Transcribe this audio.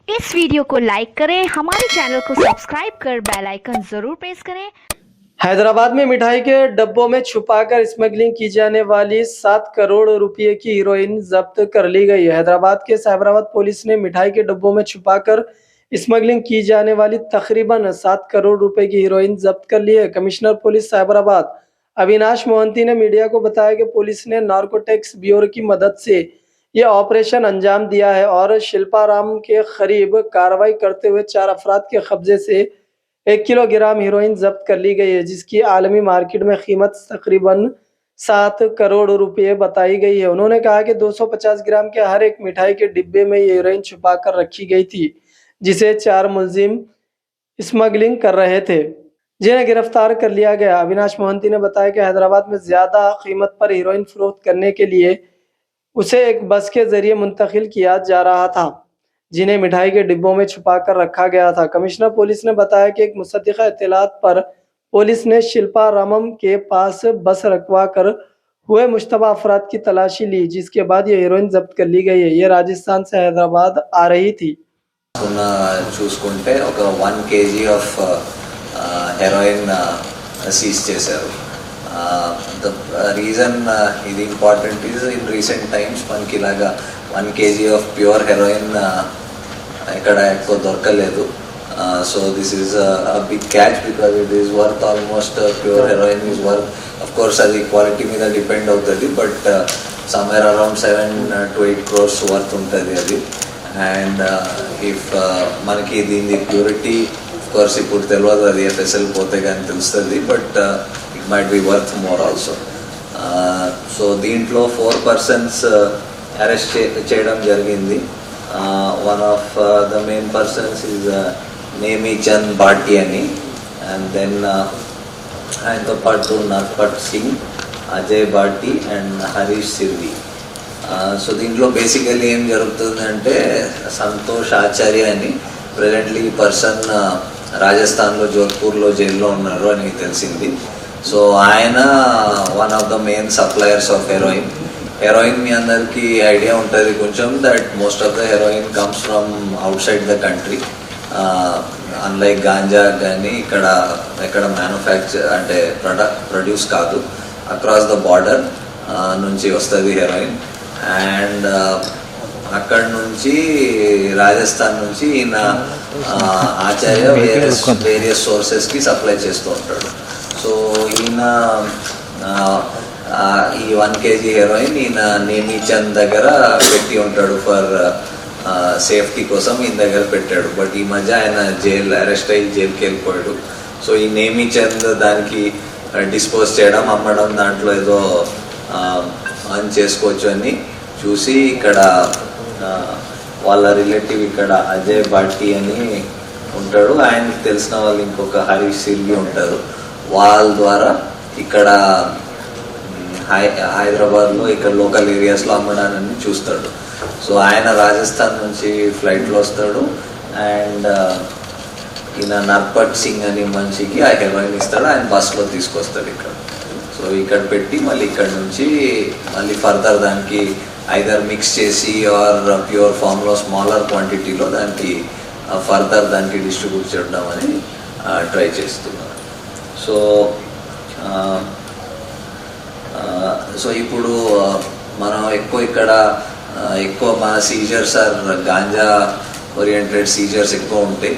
इस वीडियो को लाइक करें, हमारे चैनल को सब्सक्राइब कर बेल आइकन जरूर प्रेस करें। हैदराबाद में मिठाई के डब्बों में छुपाकर स्मगलिंग की जाने वाली 7 करोड़ रुपए की हीरोइन जब्त कर ली गई। हैदराबाद के साइबराबाद पुलिस ने मिठाई के डब्बों में छुपाकर स्मगलिंग की जाने वाली तकरीबन 7 करोड़ रुपए की हीरोइन जब्त कर ली है। कमिश्नर पुलिस साइबराबाद अविनाश मोहंती ने मीडिया को बताया कि पुलिस ने नार्कोटिक्स ब्यूरो की मदद से ये ऑपरेशन अंजाम दिया है और शिल्पाराम के करीब कार्रवाई करते हुए 4 अफराद के कब्जे से 1 किलोग्राम हीरोइन जब्त कर ली गई है, जिसकी आलमी मार्केट में कीमत तकरीबन 7 करोड़ रुपए बताई गई है। उन्होंने कहा कि 250 ग्राम के हर एक मिठाई के डिब्बे में ये हीरोइन छुपा कर रखी गई थी, जिसे 4 मुलजिम स्मगलिंग कर रहे थे, जिन्हें गिरफ्तार कर लिया गया। अविनाश मोहंती ने बताया कि हैदराबाद में ज्यादा कीमत पर हीरोइन फरोख्त करने के लिए उसे एक बस के जरिए मुंतकिल किया जा रहा था, जिन्हें मिठाई के डिब्बों में छुपाकर रखा गया था। कमिश्नर पुलिस ने बताया कि एक मुसद्दिक़ा इत्तलात पर पुलिस ने शिल्पारामम के पास बस रखवा कर हुए मुश्तबा अफराद की तलाशी ली, जिसके बाद ये हीरोइन जब्त कर ली गई है। ये राजस्थान से हैदराबाद आ रही थी। చూసుకుంటే ఒక 1 kg ఆఫ్ హెరోయిన్ సీజ్ చేశారు. ద రీజన్ ఇది important is in recent times మనకి ఇలాగా 1 kg ఆఫ్ ప్యూర్ హెరోయిన్ ఎక్కడ ఎక్కువ దొరకలేదు. So this is a big catch because it is worth almost pure heroin is worth, of course అది quality మీద depend అవుతుంది, but somewhere around 7 to 8 crores worth ఉంటుంది అది. అండ్ ఇఫ్ మనకి దీని ప్యూరిటీ కోర్స్ ఇప్పుడు తెలియదు, అది ఎఫ్ఎస్ఎల్ పోతే కానీ తెలుస్తుంది, but it might be worth more also. So దీంట్లో 4 persons అరెస్ట్ చేయడం జరిగింది. One of the main persons is Nemichand Bhati అని, అండ్ దెన్ ఆయనతో పాటు నర్పట్ సింగ్, అజయ్ భాటి అండ్ హరీష్ సిర్వి. సో దీంట్లో బేసికలీ ఏం జరుగుతుందంటే సంతోష్ ఆచార్య అని ప్రెజెంట్లీ ఈ పర్సన్ రాజస్థాన్లో జోధ్పూర్లో జైల్లో ఉన్నారు అని తెలిసింది. సో ఆయన one of the main suppliers of heroin. Heroin మీ అందరికీ ఐడియా ఉంటుంది కొంచెం, that most of the heroin comes from outside the country. Unlike ganja కానీ ఎక్కడ మ్యానుఫ్యాక్చర్ అంటే ప్రొడ్యూస్ కాదు, అక్రాస్ ద బార్డర్ నుంచి వస్తుంది హెరోయిన్. అండ్ అక్కడ నుంచి రాజస్థాన్ నుంచి ఈయన ఆచార్య వేరియస్ సోర్సెస్కి సప్లై చేస్తూ ఉంటాడు. సో ఈయన ఈ 1 kg హెరోయిన్ ఈయన నేమిచంద్ దగ్గర పెట్టి ఉంటాడు, ఫర్ సేఫ్టీ కోసం ఈయన దగ్గర పెట్టాడు. బట్ ఈ మధ్య ఆయన అరెస్ట్ అయ్యి జైలుకి వెళ్ళిపోయాడు. సో ఈ నేమిచంద్ దానికి డిస్పోజ్ చేయడం, అమ్మడం, దాంట్లో ఏదో ఆన్ చేసుకోవచ్చు అని చూసి ఇక్కడ వాళ్ళ రిలేటివ్ ఇక్కడ అజయ్ భాటి అని ఉంటాడు, ఆయనకి తెలిసిన వాళ్ళు ఇంకొక హరీష్ సిర్వి ఉంటారు, వాళ్ళ ద్వారా ఇక్కడ హైదరాబాద్లో ఇక్కడ లోకల్ ఏరియాస్లో అమ్మడాన్ని చూస్తాడు. సో ఆయన రాజస్థాన్ నుంచి ఫ్లైట్లో వస్తాడు, అండ్ ఈయన నర్పట్ సింగ్ అని మనిషికి ఆ హెరోయిన్ ఇస్తాడు, ఆయన బస్లో తీసుకొస్తాడు ఇక్కడ. సో ఇక్కడ పెట్టి మళ్ళీ ఇక్కడ నుంచి మళ్ళీ ఫర్దర్ దానికి ఐదర్ మిక్స్ చేసి ఆర్ ప్యూర్ ఫామ్లో స్మాలర్ క్వాంటిటీలో దానికి ఫర్దర్ దానికి డిస్ట్రిబ్యూట్ చేయడం అని ట్రై చేస్తున్నారు. సో ఇప్పుడు మనం ఇక్కడ ఎక్కువ మన seizures or ganja oriented seizures ఎక్కువ ఉంటాయి.